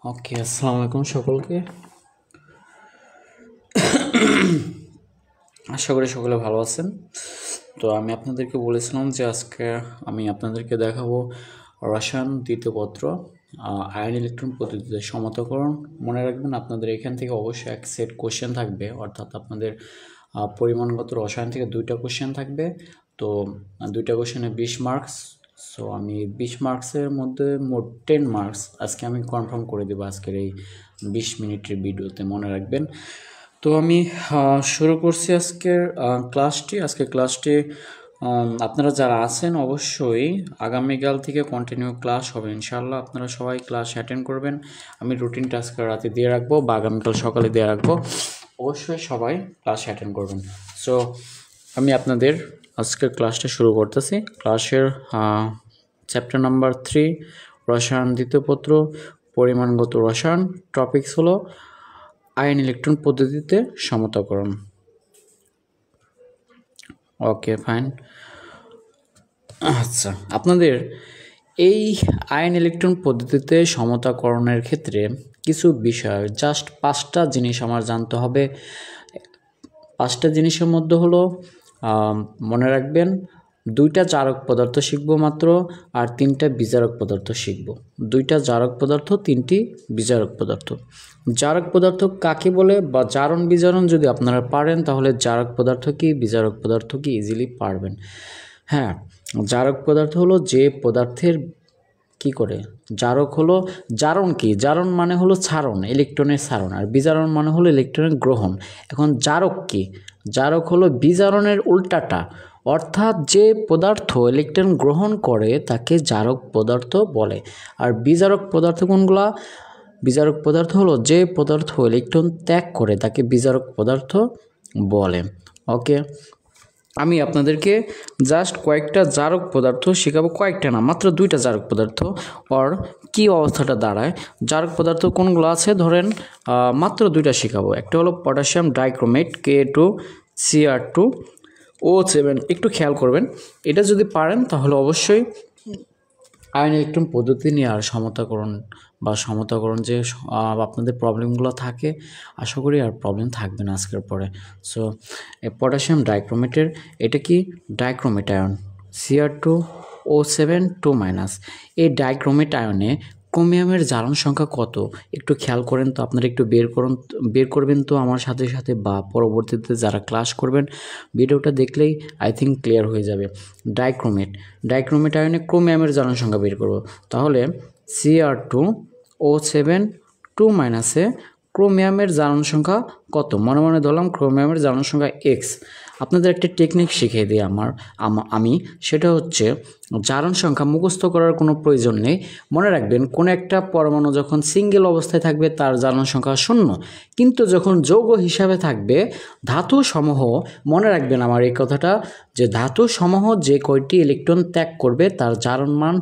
ওকে, আসসালামু আলাইকুম সকলকে। আশা করি সকলে ভালো আছেন। তো আমি আপনাদেরকে বলেছিলাম যে আজকে আমি আপনাদেরকে দেখাবো রসায়ন দ্বিতীয় পত্র আয়ন ইলেকট্রন পদ্ধতিতে সমতাকরণ। মনে রাখবেন আপনাদের এখান থেকে অবশ্যই এক সেট কোশ্চেন থাকবে, অর্থাৎ আপনাদের পরিমাণগত রসায়ন থেকে 2টা কোশ্চেন থাকবে। তো 2টা কোশ্চেনে 20 মার্কস। সো আমি 20 মার্কসের মধ্যে মোট 10 মার্কস আজকে আমি কনফার্ম করে দেবো আজকের এই 20 মিনিটের ভিডিওতে, মনে রাখবেন। তো আমি শুরু করছি আজকের ক্লাসটি। আপনারা যারা আছেন অবশ্যই আগামীকাল থেকে কন্টিনিউ ক্লাস হবে ইনশাআল্লাহ। আপনারা সবাই ক্লাস অ্যাটেন্ড করবেন। আমি রুটিনটা আজকে রাতে দিয়ে রাখবো বা আগামীকাল সকালে দিয়ে রাখবো। অবশ্যই সবাই ক্লাস অ্যাটেন্ড করবেন। সো আমি আপনাদের আজকের ক্লাসটা শুরু করতেছি। ক্লাসের চ্যাপ্টার নাম্বার 3 রসায়ন দ্বিতীয় পত্র পরিমাণগত রসায়ন। টপিকস হলো আয়ন ইলেকট্রন পদ্ধতিতে সমতাকরণ। ওকে, ফাইন। আচ্ছা, আপনাদের এই আয়ন ইলেকট্রন পদ্ধতিতে সমতাকরণের ক্ষেত্রে কিছু বিষয়, জাস্ট 5টা জিনিস আমার জানতে হবে। 5টা জিনিসের মধ্যে হলো মনে রাখবেন 2টা জারক পদার্থ শিখবো মাত্র, আর 3টা বিজারক পদার্থ শিখবো। 2টা জারক পদার্থ, 3টি বিজারক পদার্থ। জারক পদার্থ কাকে বলে বা জারণ বিজারণ যদি আপনারা পারেন তাহলে জারক পদার্থ কি বিজারক পদার্থ কি ইজিলি পারবেন। হ্যাঁ, জারক পদার্থ হলো যে পদার্থের কি করে, জারক হলো জারণ কি, জারণ মানে হলো ছাড়ন, ইলেকট্রনের ছাড়ন, আর বিজারণ মানে হলো ইলেকট্রনের গ্রহণ। এখন জারক কি, জারক হলো বিজারণের উল্টাটা, অর্থাৎ যে পদার্থ ইলেকট্রন গ্রহণ করে তাকে জারক পদার্থ বলে। আর বিজারক পদার্থ কোনগুলা, বিজারক পদার্থ হলো যে পদার্থ ইলেকট্রন ত্যাগ করে তাকে বিজারক পদার্থ বলে। ওকে, আমি আপনাদেরকে জাস্ট কয়েকটা জারক পদার্থ শেখাবো, কয়েকটা না, মাত্র 2টা জারক পদার্থ। ওর কি অবস্থাটা দাঁড়ায়, জারক পদার্থ কোনগুলো আছে ধরেন মাত্র 2টা শেখাবো। একটা হলো পটাশিয়াম ডাইক্রোমেট Ka2CR2O7। একটু খেয়াল করবেন, এটা যদি পারেন তাহলে অবশ্যই আয়ন ইলেকট্রন পদ্ধতি নিয়ে আর সমতাকরণ যে আপনাদের প্রবলেমগুলো থাকে, আশা করি আর প্রবলেম থাকবে না আজকের পরে। সো পটাশিয়াম ডাইক্রোমেটের এটা কি ডাইক্রোমেট আয়ন Cr2O7 2-। এই ডাইক্রোমেট আয়নে ক্রোমিয়ামের জারণ সংখ্যা কত একটু খেয়াল করেন তো, আপনারা একটু বের করবেন তো আমার সাথে সাথে, বা পরবর্তীতে যারা ক্লাস করবেন ভিডিওটা দেখলেই আই থিঙ্ক ক্লিয়ার হয়ে যাবে। ডাইক্রোমেট আয়নে ক্রোমিয়ামের জারণ সংখ্যা বের করব, তাহলে Cr2O7 2- ক্রোমিয়ামের জারণ সংখ্যা কত, মনে মনে ধরলাম ক্রোমিয়ামের জারণ সংখ্যা x। আপনাদের একটা টেকনিক শিখিয়ে দিই আমি, সেটা হচ্ছে জারণ সংখ্যা মুখস্থ করার কোনো প্রয়োজন নেই। মনে রাখবেন কোনো একটা পরমাণু যখন সিঙ্গেল অবস্থায় থাকবে তার জারণ সংখ্যা 0, কিন্তু যখন যৌগ হিসাবে থাকবে ধাতু সমূহ, মনে রাখবেন আমার এই কথাটা, যে ধাতু সমূহ যে কয়টি ইলেকট্রন ত্যাগ করবে তার জারণ মান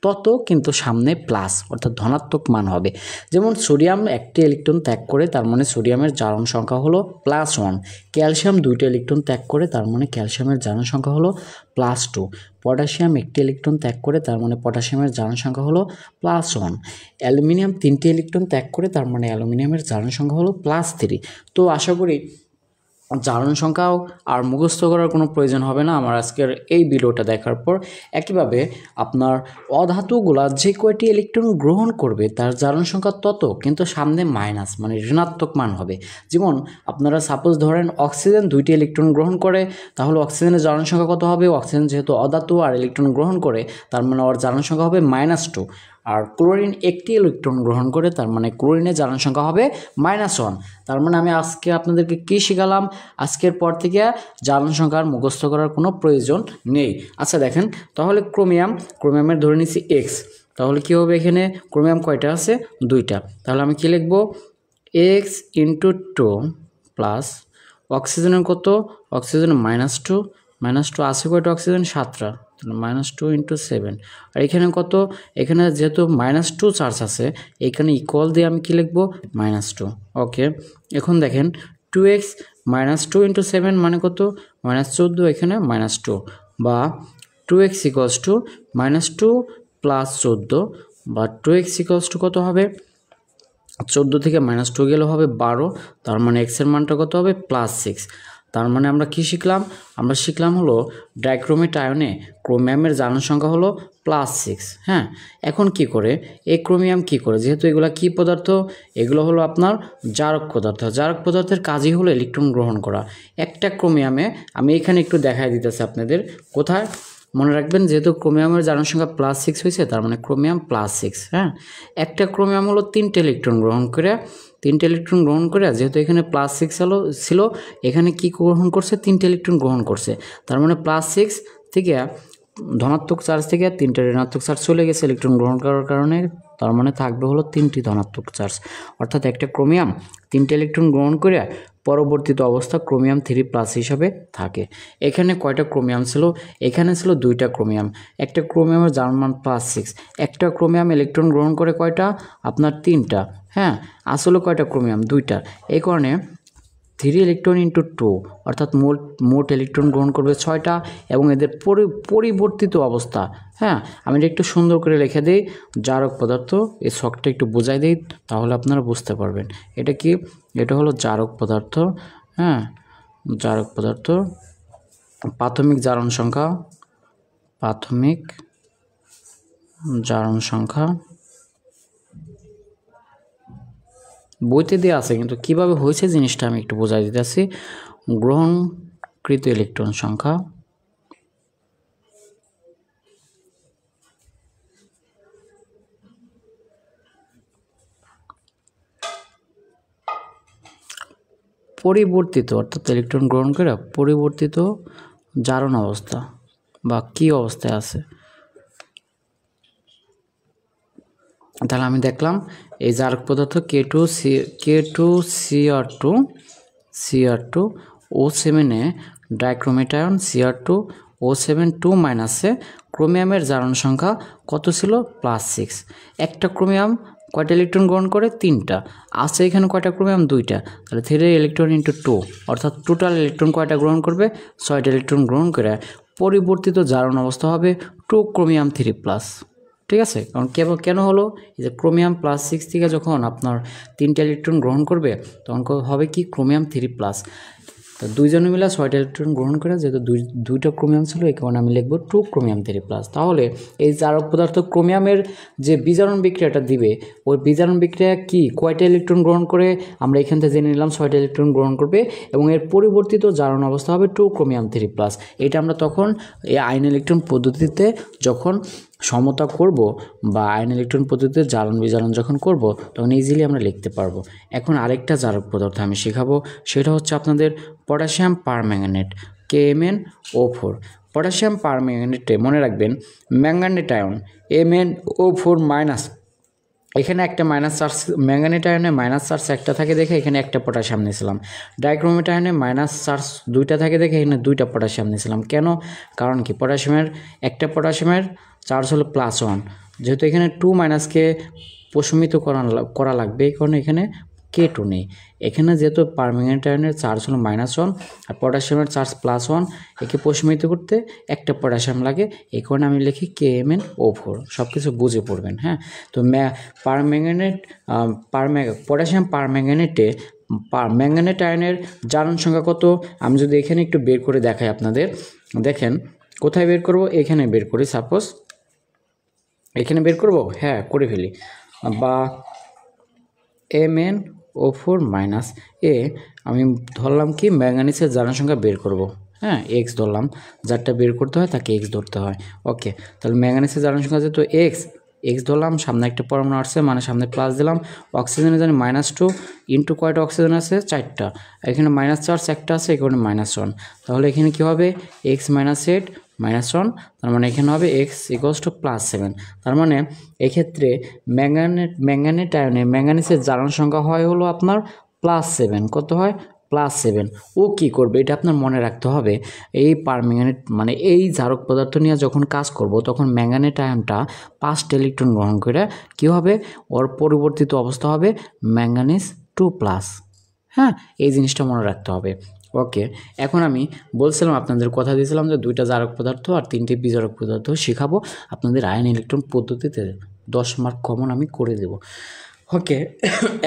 তত, কিন্তু সামনে প্লাস অর্থাৎ ধনাত্মক মান হবে। যেমন সোডিয়াম একটি ইলেকট্রন ত্যাগ করে, তার মানে সোডিয়ামের জারণ সংখ্যা হলো +1। ক্যালসিয়াম 2টি ইলেকট্রন ত্যাগ করে, তার মানে ক্যালসিয়ামের জারণ সংখ্যা হলো +2। পটাশিয়াম একটি ইলেকট্রন ত্যাগ করে, তার মানে পটাশিয়ামের জারণ সংখ্যা হলো +1। অ্যালুমিনিয়াম 3টি ইলেকট্রন ত্যাগ করে, তার মানে অ্যালুমিনিয়ামের জারণ সংখ্যা হলো +3। তো আশা করি জারণ সংখ্যাও আর মুখস্থ করার কোনো প্রয়োজন হবে না আমার আজকের এই ভিডিওটা দেখার পর। একইভাবে আপনার অধাতুগুলা যে কয়টি ইলেকট্রন গ্রহণ করবে তার জারণ সংখ্যা তত, কিন্তু সামনে মাইনাস মানে ঋণাত্মক মান হবে। যেমন আপনারা সাপোজ ধরেন অক্সিজেন 2টি ইলেকট্রন গ্রহণ করে, তাহলে অক্সিজেনের জারণ সংখ্যা কত হবে, অক্সিজেন যেহেতু অধাতু আর ইলেকট্রন গ্রহণ করে তার মানে ওর জারণ সংখ্যা হবে -2। আর ক্লোরিন একটি ইলেকট্রন গ্রহণ করে, তার মানে ক্লোরিনের জারণ সংখ্যা হবে -1। তার মানে আমি আজকে আপনাদেরকে কী শিখালাম, আজকের পর থেকে জারণ সংখ্যার মুখস্থ করার কোনো প্রয়োজন নেই। আচ্ছা দেখেন, তাহলে ক্রোমিয়ামের ধরে নিচ্ছি x, তাহলে কী হবে, এখানে ক্রোমিয়াম কয়টা আছে, 2টা, তাহলে আমি কী লিখব, x × 2 প্লাস অক্সিজেনের কত, অক্সিজেনের -2 আছে কয়টা অক্সিজেন, 7টা, -2 × 7। আর এখানে কত, এখানে যেহেতু -2 চার্জ আছে এখানে ইকুয়াল দিয়ে আমি কি লিখব, -2। ওকে, এখন দেখেন 2x -2 × 7 মানে কত, -14, এখানে -2, বা 2x = -2 + 14, বা 2x = কত হবে, 14 থেকে -2 গেলে হবে 12, তার মানে এক্সের মানটা কত হবে +6। তার মানে আমরা কি শিখলাম? আমরা শিখলাম হলো ডাইক্রোমেট আয়নে ক্রোমিয়ামের জারণ সংখ্যা হলো +6। হ্যাঁ, এখন কি করে এই ক্রোমিয়াম কি করে, যেহেতু এগুলো কি পদার্থ, এগুলো হলো আপনার জারক পদার্থ। জারক পদার্থের কাজই হলো ইলেকট্রন গ্রহণ করা। একটা ক্রোমিয়ামে আমি এখানে একটু দেখাই দিতেছি আপনাদের, কোথায় মনে রাখবেন, যেহেতু ক্রোমিয়ামের জারণ সংখ্যা +6 হয়েছে, তার মানে ক্রোমিয়াম +6। হ্যাঁ, একটা ক্রোমিয়াম হলো 3টে ইলেকট্রন গ্রহণ করে, যেহেতু এখানে +6 ছিল, এখানে কি গ্রহণ করছে, 3টে ইলেকট্রন গ্রহণ করছে। তার মানে +6 থেকে ধনাত্মক চার্জ থেকে 3টে ঋণাত্মক চার্জ চলে গেছে ইলেকট্রন গ্রহণ করার কারণে। তার মানে থাকবে হলো 3টি ধনাত্মক চার্জ, অর্থাৎ একটা ক্রোমিয়াম 3টে ইলেকট্রন গ্রহণ করে পরবর্তীতে অবস্থা ক্রোমিয়াম 3+ হিসাবে থাকে। এখানে কয়টা ক্রোমিয়াম ছিল? এখানে ছিল 2টা ক্রোমিয়াম। একটা ক্রোমিয়ামের জারণ মান +6। একটা ক্রোমিয়াম ইলেকট্রন গ্রহণ করে কয়টা? আপনার 3টা। হ্যাঁ, আসলে কয়টা ক্রোমিয়াম? 2টা। এই কারণে 3 ইলেকট্রন ইন্টু 2, অর্থাৎ মোট ইলেকট্রন গ্রহণ করবে 6টা, এবং এদের পরিবর্তিত অবস্থা। হ্যাঁ, আমি এটা একটু সুন্দর করে লিখে দিই, জারক পদার্থ, এই ছকটা একটু বোঝাই দিই, তাহলে আপনারা বুঝতে পারবেন এটা কি। এটা হলো জারক পদার্থ। হ্যাঁ, জারক পদার্থ, প্রাথমিক জারণ সংখ্যা বইতে দেওয়া আছে, কিন্তু কিভাবে হয়েছে জিনিসটা আমি একটু বোঝাই দিতেছি। গ্রহণকৃত ইলেকট্রন সংখ্যা পরিবর্তিত, অর্থাৎ ইলেকট্রন গ্রহণ করে পরিবর্তিত জারণ অবস্থা বা কি অবস্থায় আছে। তাহলে আমি দেখলাম এই জারক পদার্থ K2CR2 O7 dichromate ion Cr2 O7 2- ক্রোমিয়ামের জারণ সংখ্যা কত ছিল? +6। একটা ক্রোমিয়াম কয়টা ইলেকট্রন গ্রহণ করে? 3টা। আছে এখানে কয়টা ক্রোমিয়াম? 2টা। তাহলে 3 ইলেকট্রন ইন্টু 2, অর্থাৎ টোটাল ইলেকট্রন কয়টা গ্রহণ করবে? 6টা ইলেকট্রন গ্রহণ করে পরিবর্তিত জারণ অবস্থা হবে 2 ক্রোমিয়াম 3+। ঠিক আছে, কারণ কেন হলো, এই যে ক্রোমিয়াম +6 থেকে যখন আপনার 3টা ইলেকট্রন গ্রহণ করবে, তখন হবে কি ক্রোমিয়াম 3+। তো দুইজনে মিলে 6টা ইলেকট্রন গ্রহণ করে, যেহেতু দুইটা ক্রোমিয়াম ছিল, এই কারণে আমি লিখবো 2 ক্রোমিয়াম 3+। তাহলে এই জারক পদার্থ ক্রোমিয়ামের যে বিজারণ বিক্রিয়াটা দিবে, ওই বিজারণ বিক্রিয়া কি কয়টা ইলেকট্রন গ্রহণ করে আমরা এখান থেকে জেনে নিলাম 6টা ইলেকট্রন গ্রহণ করবে, এবং এর পরিবর্তিত জারণ অবস্থা হবে 2 ক্রোমিয়াম 3+। এটা আমরা তখন এই আয়ন ইলেকট্রন পদ্ধতিতে যখন সমতা করব বা আয়ন ইলেকট্রন পদ্ধতিতে জারণ বিজারণ যখন করব, তখন ইজিলি আমরা লিখতে পারবো। এখন আরেকটা জারক পদার্থ আমি শেখাবো, সেটা হচ্ছে আপনাদের পটাশিয়াম পারম্যাঙ্গানেট KMnO4। পটাশিয়াম পারম্যাঙ্গানেটে মনে রাখবেন ম্যাঙ্গানেট আয়ন MnO4-, এখানে একটা মাইনাস চার্জ, ম্যাঙ্গানেট আয়নে মাইনাস চার্জ একটা থাকে দেখে এখানে একটা পটাশিয়াম নিয়েছিলাম। ডাইক্রোমেট আয়নে মাইনাস চার্জ 2টা থাকে দেখে এখানে 2টা পটাশিয়াম নিয়েছিলাম। কেন? কারণ কি, একটা পটাশিয়ামের চার্জ হলো +1, যেহেতু এখানে 2- কে প্রশমিত করা লাগবে, এই কারণে এখানে K2 নেই। এখানে যেহেতু পারম্যাঙ্গানেট আয়নের চার্জ হলো -1 আর পটাশিয়ামের চার্জ +1, একে প্রশমিত করতে একটা পটাশিয়াম লাগে, এই কারণে আমি লিখি KMnO4। সব কিছু বুঝে পড়বেন। হ্যাঁ, তো পটাশিয়াম পারম্যাঙ্গানেটে ম্যাঙ্গানেট আয়নের জারণ সংখ্যা কত? আমি যদি এখানে একটু বের করে দেখাই আপনাদের, দেখেন কোথায় বের করব, এখানে বের করি। সাপোজ এখানে বের করব, হ্যাঁ করে ফেলি, বা MnO4- আমি ধরলাম কি ম্যাঙ্গানিজের জারণ সংখ্যা বের করব। হ্যাঁ, X ধরলাম, যারটা বের করতে হয় তাকে X ধরতে হয়। ওকে, তাহলে ম্যাঙ্গানিজের জারণ সংখ্যা যেহেতু X ধরলাম, সামনে একটা পরমাণু আসছে মানে সামনে প্লাস দিলাম। অক্সিজেনে জানি -2 ইন্টু কয়টা অক্সিজেন আছে? 4টা। এখানে মাইনাস চার্জ একটা আছে, এই কারণে -1। তাহলে এখানে কি হবে? X - 8 -1, তার মানে এখানে হবে X = +7। তার মানে এক্ষেত্রে ম্যাঙ্গানেট আয়নে ম্যাঙ্গানিজের জারণ সংখ্যা হয় হলো আপনার +7। কত হয়? +7। ও কি করবে এটা আপনার মনে রাখতে হবে। এই পারম্যাঙ্গানেট মানে এই জারক পদার্থ নিয়ে যখন কাজ করব, তখন ম্যাঙ্গানেট আয়নটা 5টা ইলেকট্রন গ্রহণ করে কি হবে, ওর পরিবর্তিত অবস্থা হবে ম্যাঙ্গানিজ 2+। হ্যাঁ, এই জিনিসটা মনে রাখতে হবে। ওকে, এখন আমি বলছিলাম, আপনাদের কথা দিয়েছিলাম যে 2টা জারক পদার্থ আর 3টি বিজারক পদার্থ শেখাবো আপনাদের আয়ন ইলেকট্রন পদ্ধতিতে। 10 মার্ক কমন আমি করে দেব। ওকে,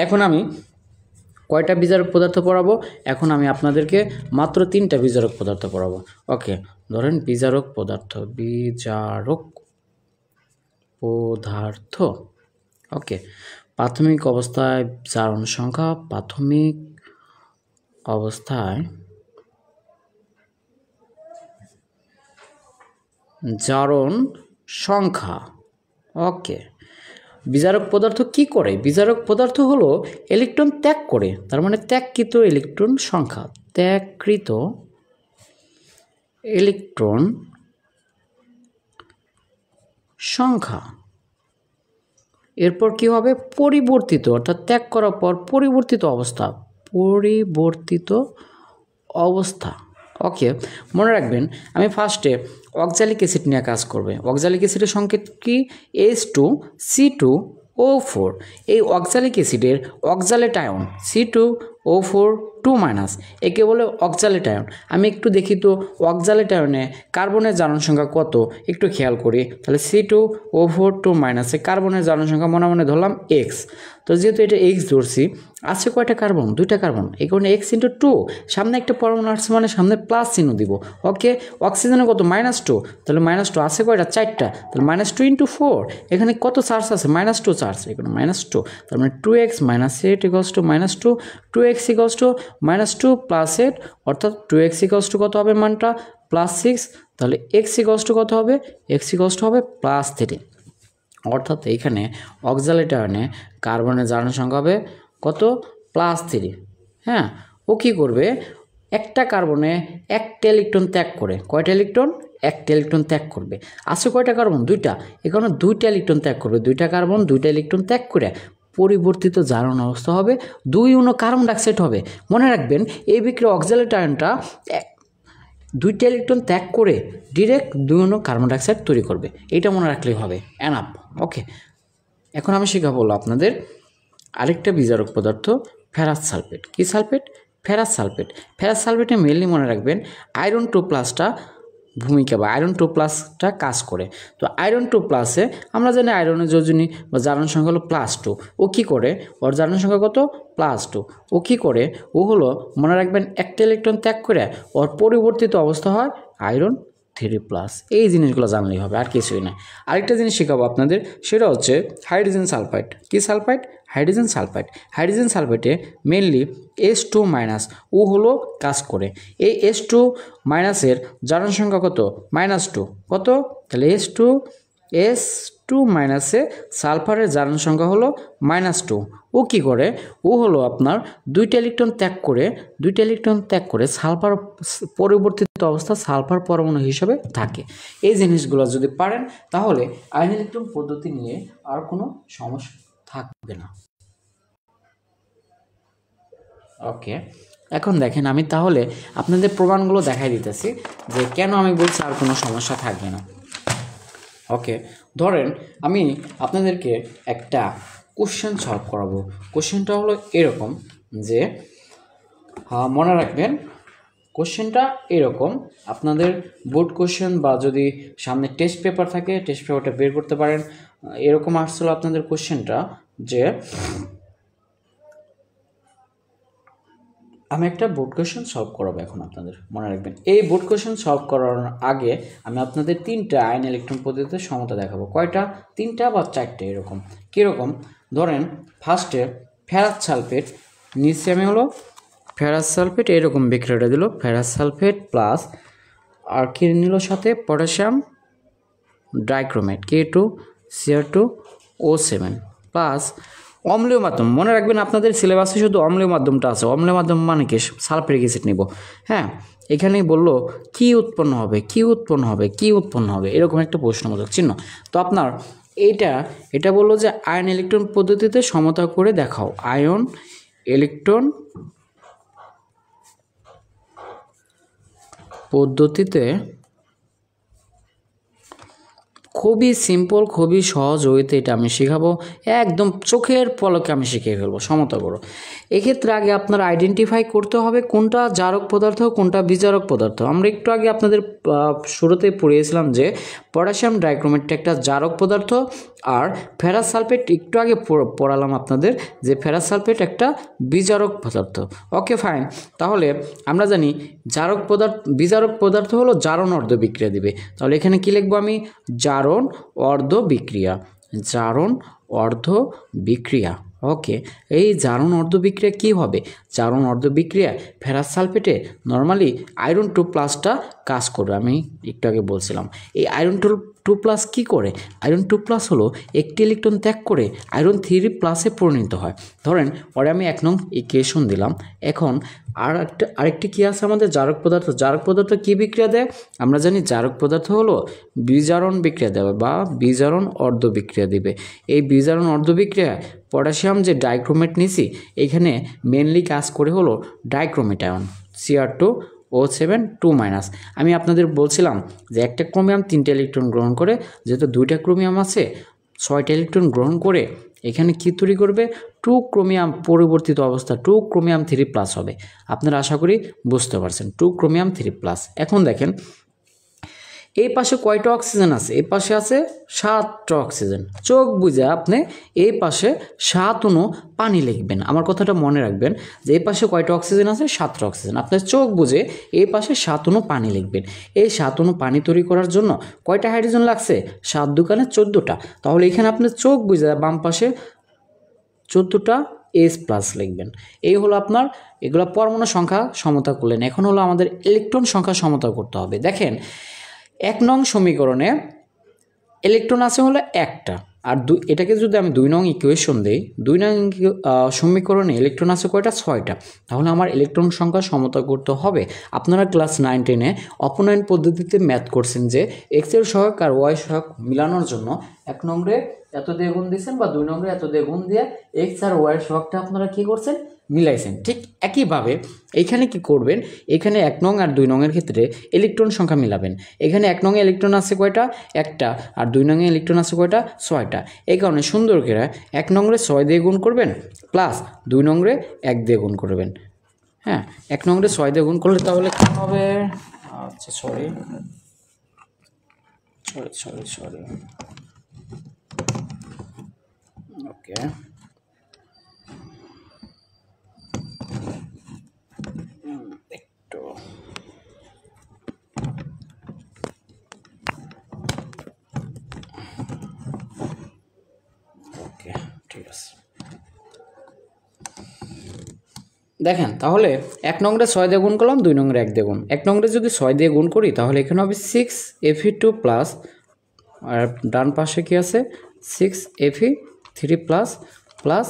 এখন আমি কয়টা বিজারক পদার্থ পড়াবো? এখন আমি আপনাদেরকে মাত্র 3টা বিজারক পদার্থ পড়াবো। ওকে, ধরেন বিজারক পদার্থ, ওকে, প্রাথমিক অবস্থায় জারণ সংখ্যা, প্রাথমিক অবস্থায় জারণ সংখ্যা। ওকে, বিজারক পদার্থ কি করে? বিজারক পদার্থ হলো ইলেকট্রন ত্যাগ করে, তার মানে ত্যাগকৃত ইলেকট্রন সংখ্যা, ত্যাগকৃত ইলেকট্রন সংখ্যা। এরপর কি হবে? পরিবর্তিত, অর্থাৎ ত্যাগ করার পর পরিবর্তিত অবস্থা, পরিবর্তিত অবস্থা। ওকে, মনে রাখবেন আমি ফার্স্টে অক্সালিক অ্যাসিড নিয়ে কাজ করবে। অক্সালিক অ্যাসিডের সংকেত কি? H2CO4। এই অক্সালিক অ্যাসিডের অক্সালেট আয়ন C2O4 2- একে বলে অক্সালেট আয়ন। আমি একটু দেখি তো অক্সালেট আয়নে কার্বনের জারণ সংখ্যা কত, একটু খেয়াল করি। তাহলে C2O4 2- কার্বনের জারণ সংখ্যা মনে মনে ধরলাম X। তো যেহেতু এটা X ধরছি, আছে কয়টা কার্বন? 2টা কার্বন, এই কারণে X×2, সামনে একটা পরমাণু আসছে মানে সামনে প্লাস চিহ্ন দিব। ওকে, অক্সিজেনে কত? -2, তাহলে -2 আছে কয়টা? 4টা, তাহলে -2 × 4, এখানে কত চার্জ আছে? -2 চার্জ, এখানে -2, তার মানে 2x - 8 = -2, 2x = -2 + 8, অর্থাৎ 2x = কত হবে মানটা? +6, তাহলে x = কত হবে? x হবে +3। অর্থাৎ এইখানে অক্সালেট আয়নে কার্বনের জারণ সংখ্যা হবে কত? +3। হ্যাঁ, ও কী করবে? একটা কার্বনে একটা ইলেকট্রন ত্যাগ করে। কয়টা ইলেকট্রন? একটা ইলেকট্রন ত্যাগ করবে। আছে কয়টা কার্বন? 2টা, এখানে 2টা ইলেকট্রন ত্যাগ করবে। 2টা কার্বন 2টা ইলেকট্রন ত্যাগ করে পরিবর্তিত জারণ অবস্থা হবে 2 অণু কার্বন ডাইঅক্সাইড হবে। মনে রাখবেন এই বিক্রিয়া অক্সালেট আয়নটা 2টা ইলেকট্রন ত্যাগ করে ডিরেক্ট 2 অণু কার্বন ডাইঅক্সাইড তৈরি করবে। এটা মনে রাখলেই হবে, এনাফ। ওকে, এখন আমি শেখাবো আপনাদের আরেকটা বিজারক পদার্থ, ফেরাস সালফেট। কি সালফেট? Ferrous sulphate. ফেরাস সালফেটে মেনলি মনে রাখবেন আয়রন 2+ ভূমিকা বা আয়রন 2+ কাজ করে। তো আয়রন 2+-এ আমরা জানি আয়রনের যোজনী বা জারণ সংখ্যা হলো +2। ও কী করে? ওর জারণ সংখ্যা কত? +2। ও কী করে? ও হলো মনে রাখবেন একটা ইলেকট্রন ত্যাগ করে ওর পরিবর্তিত অবস্থা হয় আয়রন 3+। এই জিনিসগুলো জানলেই হবে, আর কিছুই না। আরেকটা জিনিস শেখাবো আপনাদের, সেটা হচ্ছে হাইড্রোজেন সালফাইড। কি সালফাইড? Hydrogen sulphide. হাইড্রোজেন সালফাইডে মেনলি H2- ও হলো কাজ করে। এই H2- জারণ সংখ্যা কত? -2। কত? তাহলে H2- সালফারের জারণ সংখ্যা হলো -2। ও কী করে? ও হলো আপনার 2টা ইলেকট্রন ত্যাগ করে সালফার পরিবর্তিত অবস্থা সালফার পরমাণু হিসেবে থাকে। এই জিনিসগুলো যদি পারেন তাহলে আয়ন ইলেকট্রন পদ্ধতি নিয়ে আর কোনো সমস্যা থাকবে না। ওকে, এখন দেখেন আমি তাহলে আপনাদের প্রমাণগুলো দেখাই দিতেছি যে কেন আমি বলছি আর কোনো সমস্যা থাকবে না। ওকে, ধরেন আমি আপনাদেরকে একটা কোশ্চেন সলভ করাবো। কোশ্চেনটা হলো এরকম যে মনে রাখবেন কোশ্চেনটা এরকম, আপনাদের বোর্ড কোশ্চেন বা যদি সামনে টেস্ট পেপার থাকে টেস্ট পেপারটা বের করতে পারেন। এরকম আসছিল আপনাদের কোশ্চেনটা যে আমি একটা বোর্ড কোশ্চেন সলভ করাবো এখন আপনাদের। মনে রাখবেন এই বোর্ড কোশ্চেন সলভ করানোর আগে আমি আপনাদের 3টা আয়ন ইলেকট্রন পদ্ধতিতে সমতা দেখাবো। কয়টা? 3টা বা 4টে, এরকম। কীরকম? ধরেন ফার্স্টে ফেরাস সালফেট, নিচে আমি হলো ফেরাস সালফেট এরকম বিক্রিয়াটা দিল, ফেরাস সালফেট প্লাস আর কি নিল সাথে? পটাশিয়াম ডাইক্রোমেট K2Cr2O7 প্লাস অম্লীয় মাধ্যম। মনে রাখবেন আপনাদের সিলেবাসে শুধু অম্লীয় মাধ্যমটা আছে। অম্লীয় মাধ্যম মানে কি? সালফারিক অ্যাসিড নিব। হ্যাঁ, এখানেই বললো কি উৎপন্ন হবে এরকম একটা প্রশ্নবোধক চিহ্ন। তো আপনার এটা বললো যে আয়ন ইলেকট্রন পদ্ধতিতে সমতা করে দেখাও। আয়ন ইলেকট্রন পদ্ধতিতে খুবই সিম্পল, খুবই সহজ ওয়েতে এটা আমি শেখাবো, একদম চোখের পলকে আমি শিখিয়ে ফেলবো। সমতা করো। এক্ষেত্রে আগে আপনার আইডেন্টিফাই করতে হবে কোনটা জারক পদার্থ, কোনটা বিজারক পদার্থ। আমরা একটু আগে আপনাদের শুরুতে পড়িয়েছিলাম যে পটাশিয়াম ডাইক্রোমেটটা একটা জারক পদার্থ, আর ফেরাস সালফেট একটু আগে পড়ালাম আপনাদের যে ফেরাস সালফেট একটা বিজারক পদার্থ। Okay fine. তাহলে আমরা জানি জারক পদার্থ, বিজারক পদার্থ হলো জারণ অর্ধ বিক্রিয়া দিবে। তাহলে এখানে কি লিখবো আমি? জারণ অর্ধ বিক্রিয়া, জারণ অর্ধ বিক্রিয়া। ওকে, এই জারণ অর্ধ বিক্রিয়া কী হবে? জারণ অর্ধ বিক্রিয়া ফেরাস সালফেটে নর্মালি আয়রন 2+ কাজ করবে। আমি একটু আগে বলছিলাম এই আয়রন 2+ কী করে? আয়রন 2+ হলো একটি ইলেকট্রন ত্যাগ করে আয়রন 3+ পরিণত হয়। ধরেন পরে আমি 1 নং ইকুয়েশন দিলাম। এখন আরেকটি কী আছে আমাদের? জারক পদার্থ। জারক পদার্থ কী বিক্রিয়া দেয়? আমরা জানি জারক পদার্থ হলো বিজারণ বিক্রিয়া দেবে বা বিজারণ অর্ধ বিক্রিয়া দিবে। এই বিজারণ অর্ধ বিক্রিয়া পটাশিয়াম যে ডাইক্রোমেট নিছি এখানে মেনলি কাজ করে হলো ডাইক্রোমেট আয়ন Cr2O7 2-। আমি আপনাদের বলছিলাম যে একটা ক্রোমিয়াম 3টা ইলেকট্রন গ্রহণ করে, যেহেতু 2টা ক্রোমিয়াম আছে 6টা ইলেকট্রন গ্রহণ করে এখানে কি তৈরি করবে? 2 ক্রোমিয়াম পরিবর্তিত অবস্থা 2 ক্রোমিয়াম 3+ হবে। আপনারা আশা করি বুঝতে পারছেন 2 ক্রোমিয়াম 3+। এখন দেখেন এই পাশে কয়টা অক্সিজেন আছে? এই পাশে আছে 7টা অক্সিজেন। চোখ বুঝে আপনি এই পাশে 7 অণু পানি লিখবেন। আমার কথাটা মনে রাখবেন যে এই পাশে কয়টা অক্সিজেন আছে? 7টা অক্সিজেন। আপনি চোখ বুঝে এই পাশে 7 অণু পানি লিখবেন। এই 7 অণু পানি তৈরি করার জন্য কয়টা হাইড্রোজেন লাগছে? 7 দুগুণে 14টা। তাহলে এখানে আপনি চোখ বুঝে বাম পাশে 14টা H+ লিখবেন। এই হলো আপনার, এগুলো পরমাণু সংখ্যা সমতা করলেন। এখন হলো আমাদের ইলেকট্রন সংখ্যা সমতা করতে হবে। দেখেন 1 নং সমীকরণে ইলেকট্রন আছে হলো একটা, আর এটাকে যদি আমি 2 নং ইকুয়েশন দিই, 2 নং সমীকরণে ইলেকট্রন আছে কয়টা? 6টা। তাহলে আমার ইলেকট্রন সংখ্যা সমতা করতে হবে। আপনারা ক্লাস 9-10-এ অপনয়ন পদ্ধতিতে ম্যাথ করছেন যে এক্স এর সহগ আর ওয়াই সহগ মিলানোর জন্য 1 নম্বরে এত দিয়ে গুণ দিয়েছেন বা 2 নম্বরে এত দিয়ে গুণ দিয়ে এক্স আর ওয়াই সহগটা আপনারা কি করছেন? মিলাইছেন। ঠিক একইভাবে এইখানে কি করবেন? এখানে 1 নং আর 2 নংয়ের ক্ষেত্রে ইলেকট্রন সংখ্যা মিলাবেন। এখানে 1 নংয়ে ইলেকট্রন আছে কয়টা? একটা, আর 2 নংয়ে ইলেকট্রন আছে কয়টা? 6টা। এই কারণে সুন্দর করে 1 নম্বরে 6 দিয়ে গুণ করবেন প্লাস 2 নম্বরে 1 দিয়ে গুণ করবেন। হ্যাঁ, 1 নম্বরে 6 দিয়ে গুণ করলে তাহলে কি হবে? আচ্ছা সরি, ওকে, একটু ওকে, ঠিক আছে। দেখেন তাহলে 1 নম্বরে 6 দিয়ে গুণ করলাম, 2 নম্বরে 1 দিয়ে গুণ। 1 নম্বরে যদি 6 দিয়ে গুণ করি তাহলে এখানে হবে 6Fe2+, আর ডান পাশে কি আছে? 6Fe3+ প্লাস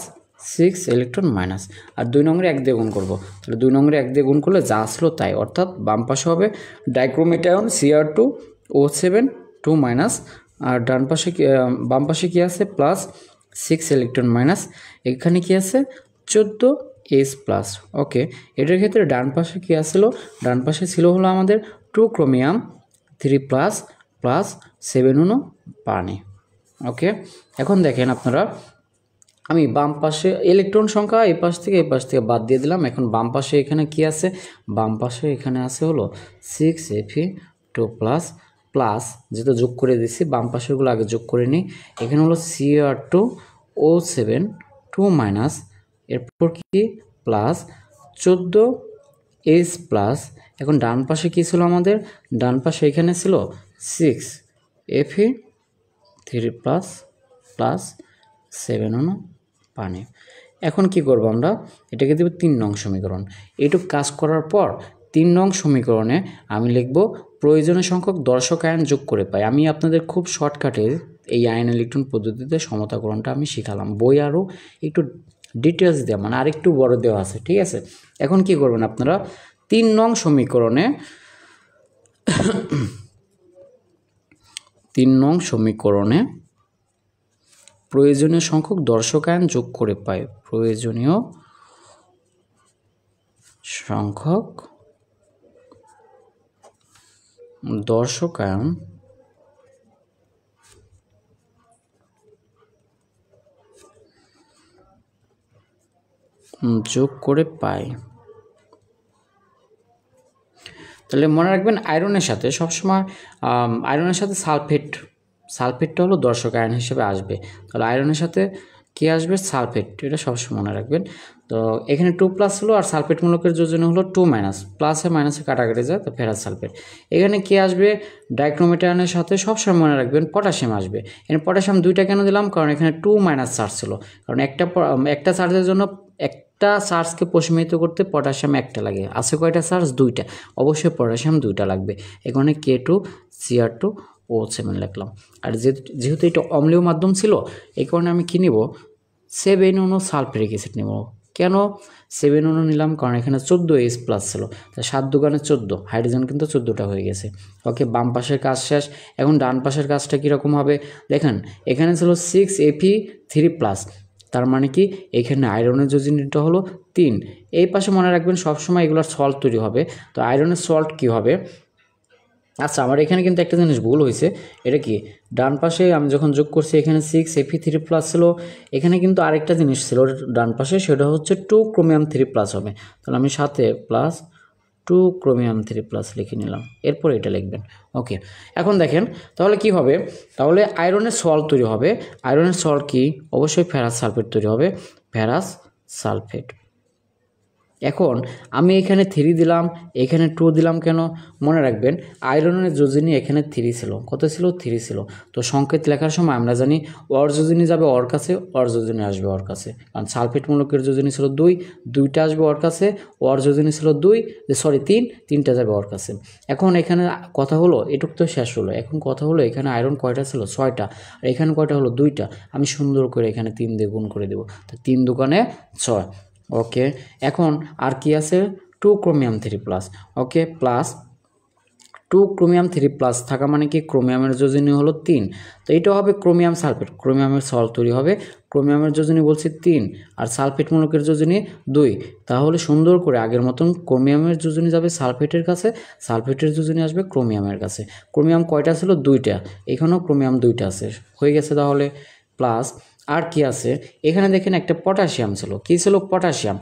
6 ইলেকট্রন মাইনাস, আর 2 নম্বরে 1 দিয়ে গুণ করবো। তাহলে 2 নম্বরে 1 দিয়ে গুণ করলে যা আসলো তাই, অর্থাৎ বাম পাশে হবে ডাইক্রোমেট আয়ন Cr2O7 2-, আর ডান পাশে বাম পাশে কি আছে? প্লাস 6 ইলেকট্রন মাইনাস, এখানে কি আছে? 14H+। ওকে, এটার ক্ষেত্রে ডান পাশে কি আসলো? ডান পাশে ছিল হলো আমাদের 2 ক্রোমিয়াম 3+ প্লাস 7 অণু পানি। ওকে, এখন দেখেন আপনারা, আমি বাম পাশে ইলেকট্রন সংখ্যা এই পাশ থেকে বাদ দিয়ে দিলাম। এখন বাম পাশে এখানে কি আছে? বাম পাশে এখানে আছে হলো 6Fe2+ প্লাস, যেটা যোগ করে দিচ্ছি বাম পাশেগুলো আগে যোগ করে নিই। এখানে হলো Cr2O7 2-, এরপর কি প্লাস 14H+। এখন ডান পাশে কি ছিল আমাদের? ডান পাশে এখানে ছিল 6Fe3+ প্লাস 7 অণু পানি। এখন কি করব আমরা? এটাকে দেব 3 নং সমীকরণ। এইটুকু কাজ করার পর 3 নং সমীকরণে আমি লিখব প্রয়োজনীয় সংখ্যক দর্শক আয়ন যোগ করে পাই। আমি আপনাদের খুব শর্টকাটে এই আয়ন ইলেকট্রন পদ্ধতিতে সমতাকরণটা আমি শিখালাম। বই আরও একটু ডিটেলস দেওয়া, মানে আরেকটু বড় দেওয়া আছে, ঠিক আছে? এখন কি করবেন আপনারা? 3 নং সমীকরণে 3 নং সমীকরণে প্রয়োজনীয় সংখ্যক দর্শকায়ন যোগ করে পাই। প্রয়োজনীয় সংখ্যক দর্শকায়ন যোগ করে পাই। তাহলে মনে রাখবেন আয়রনের সাথে সবসময় আয়রনের সাথে সালফেটটা হলো দর্শক আয়ন হিসেবে আসবে। তাহলে আয়রনের সাথে কি আসবে? সালফেট। এটা সবসময় মনে রাখবেন। তো এখানে 2+ হলো, আর সালফেট মূলকের যোজনী হলো 2-, প্লাসে মাইনাসে কাটাকাটি যায়, তো ফেরাস সালফেট। এখানে কি আসবে? ডাইক্রোমেট আয়নের সাথে সবসময় মনে রাখবেন পটাশিয়াম আসবে। এখানে পটাশিয়াম 2টা কেন দিলাম? কারণ এখানে 2- চার্জ ছিল, কারণ একটা চার্জের জন্য একটা চার্জকে প্রশমিত করতে পটাশিয়াম একটা লাগে। আছে কয়টা চার্জ? 2টা। অবশ্যই পটাশিয়াম 2টা লাগবে। এখানে K2Cr2O7 লিখলাম। আর যেহেতু এটা অম্লীয় মাধ্যম ছিল, এই কারণে আমি কী নিব? 7 অণু সালফিউরিক অ্যাসিড নেব। কেন 7 অণু নিলাম? কারণ এখানে 14H+ ছিল, তাই 7 দুগুণে 14, হাইড্রোজেন কিন্তু 14টা হয়ে গেছে। ওকে, বাম পাশের কাজ শেষ। এখন ডান পাশের কাজটা কীরকম হবে দেখেন। এখানে ছিল 6Fe3+, তার মানে কি এখানে আয়রনের যোজনীটা হলো 3। এই পাশে মনে রাখবেন সবসময় এগুলোর সল্ট তৈরি হবে। তো আয়রনের সল্ট কী হবে? আচ্ছা, আমার এখানে কিন্তু একটা জিনিস ভুল হয়েছে। এটা কি? ডান পাশে আমি যখন যোগ করছি এখানে 6Fe3+ ছিল, এখানে কিন্তু আরেকটা জিনিস ছিল ডান পাশে, সেটা হচ্ছে 2Chromium3+ হবে। তাহলে আমি সাথে প্লাস 2Chromium3+ লিখে নিলাম। এরপর এটা লিখবেন। ওকে, এখন দেখেন তাহলে কি হবে? তাহলে আয়রনের সল্ট তৈরি হবে। আয়রনের সল্ট কি? অবশ্যই ফেরাস সালফেট তৈরি হবে, ফেরাস সালফেট। এখন আমি এখানে 3 দিলাম, এখানে 2 দিলাম কেন? মনে রাখবেন আয়রনের যোজনী এখানে 3 ছিল। কত ছিল? 3 ছিল। তো সংকেত লেখার সময় আমরা জানি অর যোজনী যাবে অর কাছে, অর যোজনী আসবে অর কাছে। কারণ সালফেট মূলকের যোজনী ছিল 2, 2টা আসবে অর কাছে। অর যোজনী ছিল 3, 3টা যাবে অর কাছে। এখন এখানে কথা হলো এটুক তো শেষ হলো। এখন কথা হলো এখানে আয়রন কয়টা ছিল? 6টা। আর এখানে কয়টা হলো? 2টা। আমি সুন্দর করে এখানে 3 দিয়ে গুণ করে দেবো। তো 3 দুগুণে 6। ওকে, এখন আর কি আছে? 2Chromium3+। ওকে, প্লাস 2Chromium3+ থাকা মানে কি? ক্রোমিয়ামের যোজনী হলো 3। তো এটা হবে ক্রোমিয়াম সালফেট, ক্রোমিয়ামের সল্ট তৈরি হবে। ক্রোমিয়ামের যোজনী বলছি 3, আর সালফেট মূলকের যোজনী 2। তাহলে সুন্দর করে আগের মতন ক্রোমিয়ামের যোজনী যাবে সালফেটের কাছে, সালফেটের যোজনী আসবে ক্রোমিয়ামের কাছে। ক্রোমিয়াম কয়টা ছিল? 2টা। এখানেও ক্রোমিয়াম 2টা আছে, হয়ে গেছে। তাহলে প্লাস আর কি আছে? এখানে দেখেন একটা পটাশিয়াম ছিল। কী ছিল? পটাশিয়াম।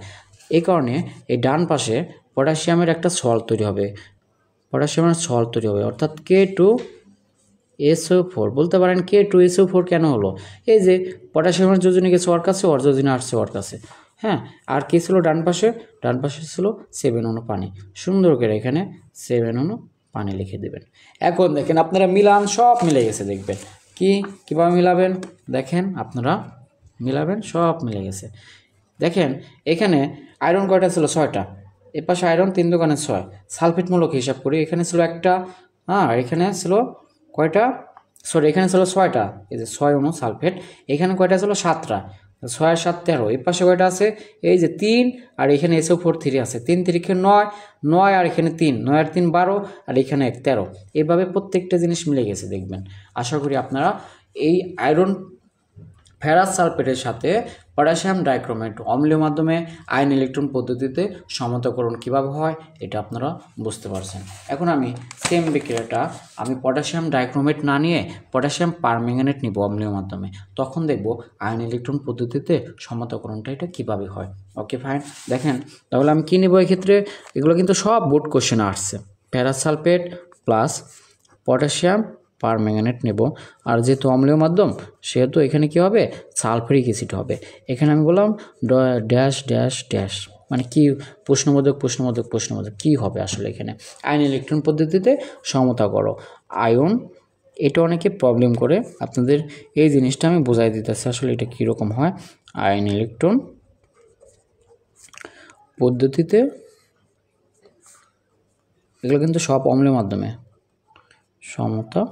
এই কারণে এই ডান পাশে পটাশিয়ামের একটা সল্ট তৈরি হবে, পটাশিয়ামের সল্ট তৈরি হবে, অর্থাৎ K2SO4। বলতে পারেন K2SO4 কেন হলো? এই যে পটাশিয়ামের যোজনী গেছে ওর কাছে, ওর যোজনী আসছে ওর কাছে। হ্যাঁ, আর কি ছিল ডান পাশে? ডান পাশে ছিল 7 অণু পানি। সুন্দর করে এখানে 7 অণু পানি লিখে দেবেন। এখন দেখেন আপনারা মিলান, সব মিলে গেছে। দেখবেন কীভাবে মিলাবেন? দেখেন আপনারা মিলাবেন, সব মিলে গেছে। দেখেন এখানে আয়রন কয়টা ছিল? 6টা। এর পাশে আয়রন 3 দুগুণে 6। সালফেট মূলক হিসাব করি, এখানে ছিল একটা, আর এখানে ছিল কয়টা? সরি, এখানে ছিল 6টা। এই যে 6 অণু সালফেট। এখানে কয়টা ছিল? 7টা। 6 আর 7 13। এর পাশে কয়টা আছে? এই যে 3, আর এখানে SO4 3 আছে। 3 3 9, 9 আর এখানে 3, 9 আর 3 12, আর এখানে 1 13। এভাবে প্রত্যেকটা জিনিস মিলে গেছে দেখবেন। আশা করি আপনারা এই আয়রন ফেরাস সালফেটের সাথে পটাশিয়াম ডাইক্রোমেট অম্লীয় মাধ্যমে আয়ন ইলেকট্রন পদ্ধতিতে সমতাকরণ কীভাবে হয় এটা আপনারা বুঝতে পারছেন। এখন আমি সেম বিক্রিয়াটা আমি পটাশিয়াম ডাইক্রোমেট না নিয়ে পটাশিয়াম পারম্যাঙ্গানেট নিব অম্লীয় মাধ্যমে, তখন দেখব আয়ন ইলেকট্রন পদ্ধতিতে সমতাকরণটা এটা কীভাবে হয়। ওকে ফাইন, দেখেন তাহলে আমি কী নেব এক্ষেত্রে? এগুলো কিন্তু সব বোর্ড কোশ্চেনে আসছে। Ferrous sulphate plus potassium permanganate নেব। আর যেহেতু অম্লীয় মাধ্যম সেহেতু এখানে কি হবে? সালফিউরিক অ্যাসিড হবে। এখানে আমি বললাম ড্যাশ ড্যাশ ড্যাশ, মানে কি? প্রশ্নবোধক প্রশ্নবোধক প্রশ্নবোধক কী হবে আসলে এখানে? আয়ন ইলেকট্রন পদ্ধতিতে সমতা করো আয়ন। এটা অনেকে প্রবলেম করে, আপনাদের এই জিনিসটা আমি বোঝাই দিতেছি আসলে এটা কীরকম হয়। আয়ন ইলেকট্রন পদ্ধতিতে এগুলো কিন্তু সব অম্লীয় মাধ্যমে সমতা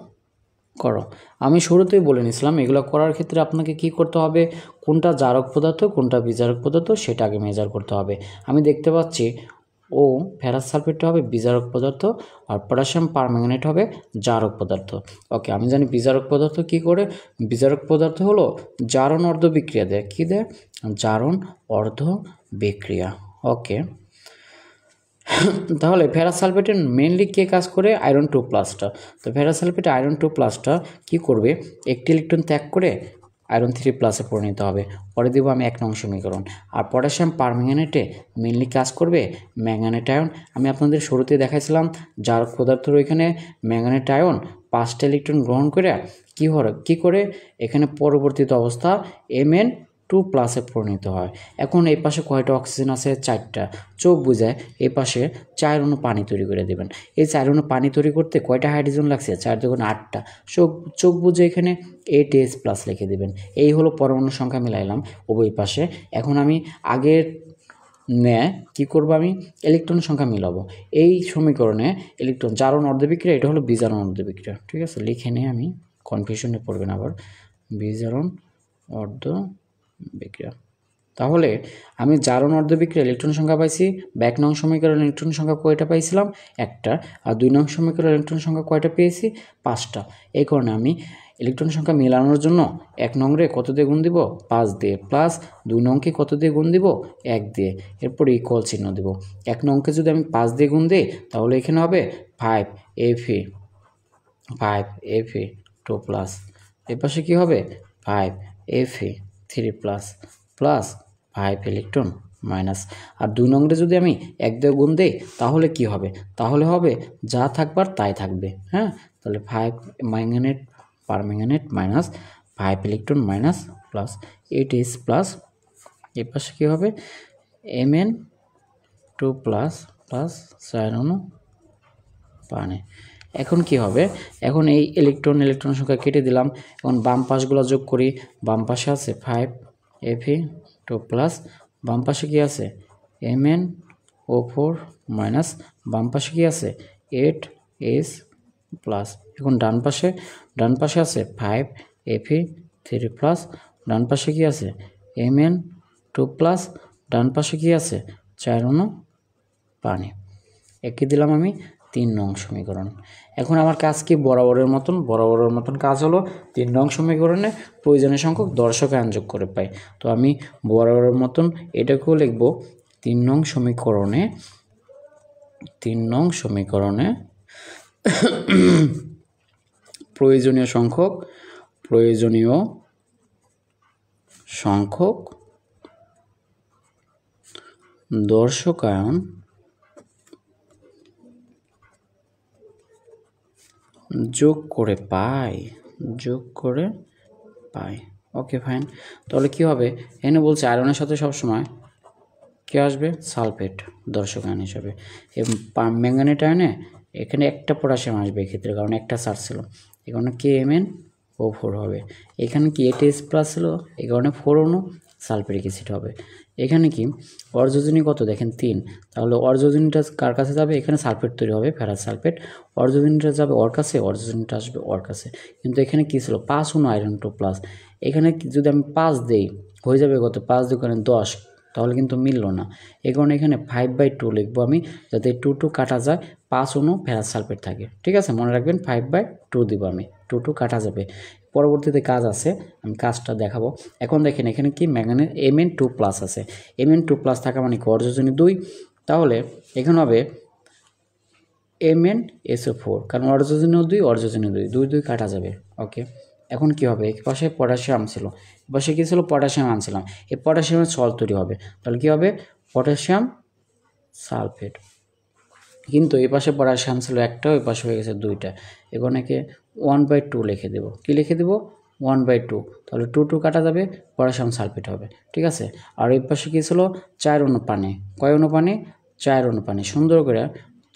করো। আমি শুরুতেই বলে নিয়েছিলাম এগুলো করার ক্ষেত্রে আপনাকে কি করতে হবে? কোনটা জারক পদার্থ কোনটা বিজারক পদার্থ সেটা আগে মেজার করতে হবে। আমি দেখতে পাচ্ছি ও ফেরাস সালফেটটা হবে বিজারক পদার্থ, আর পটাশিয়াম পারম্যাঙ্গানেট হবে জারক পদার্থ। ওকে, আমি জানি বিজারক পদার্থ কি করে। বিজারক পদার্থ হলো জারণ অর্ধ বিক্রিয়া দেয়। কী দেয়? জারণ অর্ধ বিক্রিয়া। ওকে, তাহলে ফেরাস সালফেটের মেনলি কে কাজ করে? আয়রন 2+টা। তো ফেরাস সালফেটে আয়রন 2+টা কী করবে? একটি ইলেকট্রন ত্যাগ করে আয়রন 3+ পরিণত হবে। পরে দিব আমি 1 নং সমীকরণ। আর পটাশিয়াম পারম্যাঙ্গানেটে মেইনলি কাজ করবে ম্যাঙ্গানেট আয়ন। আমি আপনাদের শুরুতে দেখাইছিলাম যার পদার্থের ওইখানে ম্যাঙ্গানেট আয়ন 5টা ইলেকট্রন গ্রহণ করে কি করে এখানে পরবর্তীতে অবস্থা Mn2+ পরিণত হয়। এখন এই পাশে কয়টা অক্সিজেন আছে? 4টা। চোখ বুঝায় এই পাশে 4 অণু পানি তৈরি করে দেবেন। এই 4 অণু পানি তৈরি করতে কয়টা হাইড্রোজেন লাগছে? 4 দুগুণে 8টা। চোখ বুঝে এখানে 8H+ লিখে দেবেন। এই হলো পরমাণু সংখ্যা মিলাইলাম উভয় পাশে। এখন আমি আগের কি করব, আমি ইলেকট্রন সংখ্যা মিলাবো। এই সমীকরণে ইলেকট্রন জারণ অর্ধবিক্রিয়া, এটা হলো বিজারণ অর্ধবিক্রিয়া। ঠিক আছে, লিখে নিয়ে আমি কনফিউশনে পড়বেন আবার। বিজারণ অর্ধবিক্রিয়া। তাহলে আমি জারণ অর্ধবিক্রিয়া ইলেকট্রন সংখ্যা পাইছি। 1 নং সমীকরণ ইলেকট্রন সংখ্যা কয়টা পাইছিলাম? 1টা। আর 2 নং সমীকরণ ইলেকট্রন সংখ্যা কয়টা পেয়েছি? 5টা। এই কারণে আমি ইলেকট্রন সংখ্যা মেলানোর জন্য 1 নং রে কত দিয়ে গুণ দিব? 5 দিয়ে, প্লাস 2 নংকে কত দিয়ে গুণ দিব? 1 দিয়ে। এরপর ইকুয়াল চিহ্ন দিব। 1 নংকে যদি আমি 5 দিয়ে গুণ দিই তাহলে এখানে হবে 5Fe2+। এর পাশে কি হবে? 5Fe3+ plus 5 electron minus. আর 2 নংরে যদি আমি 1 দিয়ে গুণ দিই তাহলে কি হবে? তাহলে হবে যা থাকবার তাই থাকবে। হ্যাঁ, তাহলে 5 manganate permanganate minus 5 electron minus plus 8H+। এর পাশে কি হবে? Mn2+ প্লাস 4 অণু পানি। এখন কি হবে? এখন এই ইলেকট্রন সংখ্যা কেটে দিলাম। এখন বাম পাশগুলো যোগ করি। বাম পাশে আছে 5Fe2+, বাম পাশে কি আছে? MnO4 মাইনাস, বাম পাশে কি আছে? 8H+। এখন ডান পাশে আছে 5Fe3+, ডান পাশে কি আছে? Mn2+, ডান পাশে কি আছে? 4 অণু পানি। একে দিলাম আমি 3 নং সমীকরণ। এখন আমার কাজ কি? বরাবরের মতন কাজ হলো 3 নং সমীকরণে প্রয়োজনীয় সংখ্যক দর্শক আয়ন যোগ করে পাই। তো আমি বরাবরের মতন এটাকেও লিখব 3 নং সমীকরণে প্রয়োজনীয় সংখ্যক দর্শক আয়ন যোগ করে পাই। Okay fine. তাহলে কি হবে? এখানে বলছে আয়রনের সাথে সবসময় কি আসবে? সালফেট দর্শক আয়ন হিসাবে। এবং ম্যাঙ্গানেট আয়নে এখানে একটা পটাশিয়াম আসবে এক্ষেত্রে, কারণ একটা চার্জ ছিল, এই কারণে KMnO4 হবে। এখানে কি 8H+ ছিল, এই কারণে 4 অণু সালফেরিক অ্যাসিড হবে। এখানে কি অর্জজনী কত? দেখেন 3। তাহলে অর্জজনীটা কার কাছে যাবে? এখানে সালফেট তৈরি হবে, ফেরাস সালফেট। অর্জজনীটা যাবে ওর কাছে, অর্জজনীটা আসবে ওর কাছে। কিন্তু এখানে কি ছিল? 5 অণু আয়রন 2+। এখানে যদি আমি 5 দেই হয়ে যাবে কত? 5 দোকানে 10, তাহলে কিন্তু মিলল না। এই কারণে এখানে 5/2 লিখবো আমি, যাতে 2 কাটা যায়, 5 অণু ফেরাস সালফেট থাকে। ঠিক আছে, মনে রাখবেন 5/2 দিব আমি, 2 কাটা যাবে। পরবর্তীতে কাজ আছে, আমি কাজটা দেখাবো। এখন দেখেন এখানে কি ম্যাঙ্গানেট Mn2+ আছে। Mn2+ থাকা মানে কি? অর্জজনী 2, তাহলে এখানে হবে MnSO4, কারণ অর্জজনী 2 2 কাটা যাবে। ওকে, এখন কি হবে? এক পাশে পটাশিয়াম ছিল, এ পাশে কি ছিল? পটাশিয়াম আনছিলাম। এই পটাশিয়ামের সল্ট তৈরি হবে, তাহলে কি হবে? Potassium sulphate. কিন্তু এই পাশে পটাশিয়াম ছিল একটা, ওই পাশে হয়ে গেছে 2টা। এখানেকে 1/2 লিখে দেব। কি লিখে দেব? 1/2। তাহলে 2 কাটা যাবে, পটাশিয়াম সালফেট হবে। ঠিক আছে। আর এই পাশে কি ছিল? 4 অণু পানি। কয় অণু পানি? 4 অণু পানি। সুন্দর করে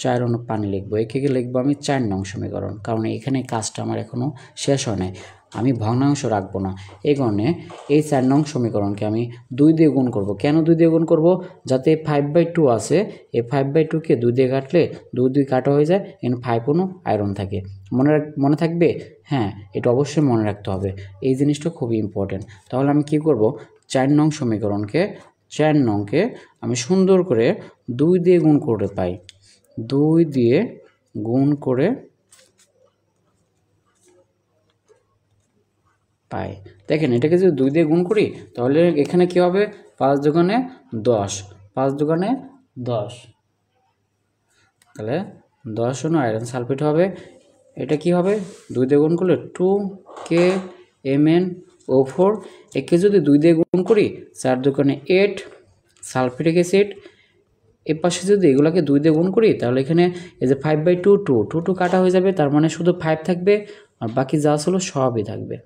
4 অণু পানি লিখবো। একে লিখবো আমি 4 নং সমীকরণ, কারণ এখানে কাজটা আমার এখনও শেষ হয় নাই। আমি ভগ্নাংশ রাখবো না, এই কারণে এই 4 নং সমীকরণকে আমি 2 দিয়ে গুণ করব। কেন 2 দিয়ে গুণ করব? যাতে 5/2 আছে, এই 5/2কে 2 দিয়ে কাটলে 2 কাটা হয়ে যায়, এখানে 5 অণু আয়রন থাকে। মনে থাকবে? হ্যাঁ, এটা অবশ্যই মনে রাখতে হবে, এই জিনিসটা খুবই ইম্পর্টেন্ট। তাহলে আমি কি করব? 4 নং সমীকরণকে, 4 নংকে আমি সুন্দর করে 2 দিয়ে গুণ করে পাই। 2 দিয়ে গুণ করে পাই। দেখেন এটাকে যদি 2 দিয়ে গুণ করি তাহলে এখানে কি হবে? 5 দোকানে 10, 5 দোকানে 10, তাহলে 10 অণু আয়রন সালফেট হবে। এটা কি হবে? 2 দিয়ে গুণ করলে 2 KMnO4 O4, একে যদি 2 দিয়ে গুণ করি 4 দোকানে 8 সালফিউরিক অ্যাসিড। এর পাশে যদি এগুলোকে 2 দিয়ে গুণ করি তাহলে এখানে এই যে 5/2 2 কাটা হয়ে যাবে, তার মানে শুধু 5 থাকবে আর বাকি যা ছিল সবই থাকবে।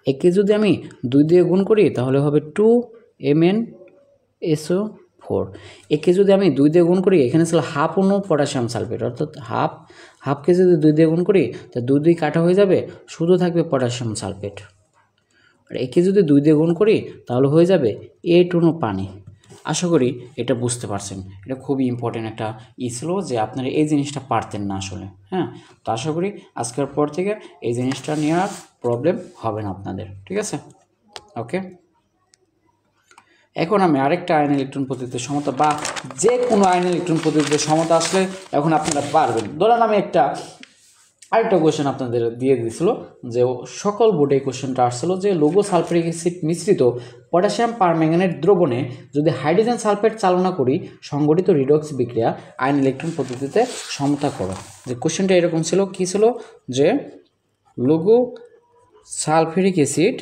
একে যদি আমি 2 দিয়ে গুণ করি তাহলে হবে 2MnSO4। একে যদি আমি 2 দিয়ে গুণ করি, এখানে ছিল হাফ অণু পটাশিয়াম সালফেট, অর্থাৎ হাফকে যদি 2 দিয়ে গুণ করি তা 2 কাটা হয়ে যাবে, শুধু থাকবে পটাশিয়াম সালফেট। আর একে যদি 2 দিয়ে গুণ করি তাহলে হয়ে যাবে 8 অণু পানি। আশা করি এটা বুঝতে পারছেন। এটা খুবই ইম্পর্টেন্ট একটা ছিল যে আপনারা এই জিনিসটা পারতেন না আসলে। হ্যাঁ, তো আশা করি আজকের পর থেকে এই জিনিসটা নিয়ে আর প্রবলেম হবে না আপনাদের, ঠিক আছে? ওকে, এখন আমি আরেকটা আয়ন ইলেকট্রন পদ্ধতিতে সমতা বা যে কোনো আয়ন ইলেকট্রন পদ্ধতিতে সমতা আসলে এখন আপনারা পারবেন। ধরেন আমি আরেকটা কোয়েশ্চেন আপনাদের দিয়ে দিয়েছিল যে সকল বোর্ডে এই কোয়েশ্চেনটা আসছিল যে লৌহ সালফারিক অ্যাসিড মিশ্রিত পটাশিয়াম পারম্যাঙ্গানেট দ্রবণে যদি হাইড্রোজেন সালফেট চালনা করি সংগঠিত রিডক্স বিক্রিয়া আয়ন ইলেকট্রন পদ্ধতিতে সমতা করো। যে কোয়েশ্চেনটা এরকম ছিল, কি ছিল যে লৌহ সালফারিক অ্যাসিড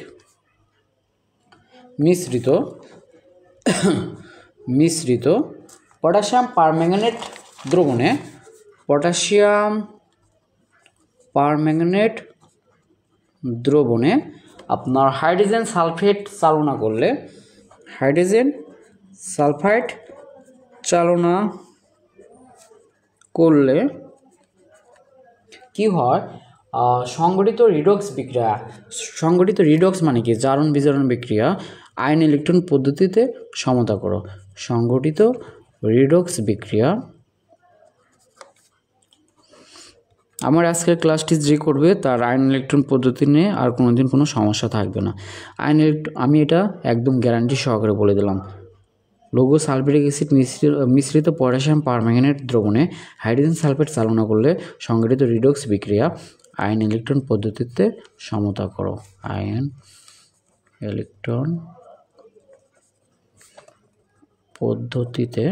মিশ্রিত পটাশিয়াম পারম্যাঙ্গানেট দ্রবণে আপনার হাইড্রোজেন সালফেট চালনা করলে কি হয়, সংগঠিত রিডক্স মানে কি, জারণ বিজারণ বিক্রিয়া আয়ন ইলেকট্রন পদ্ধতিতে সমতা করো। সংগঠিত রিডক্স বিক্রিয়া, আমার আজকের ক্লাসটি যে করবে তার আয়ন ইলেকট্রন পদ্ধতি নিয়ে আর কোনোদিন কোনো সমস্যা থাকবে না। আমি এটা একদম গ্যারান্টি সহকারে বলে দিলাম। লৌহ সালফিউরিক অ্যাসিড মিশ্রিত পটাশিয়াম পারম্যাঙ্গানেট দ্রবণে হাইড্রোজেন সালফেট চালনা করলে সংগঠিত রিডক্স বিক্রিয়া আয়ন ইলেকট্রন পদ্ধতিতে সমতা করো। আয়ন ইলেকট্রন পদ্ধতিতে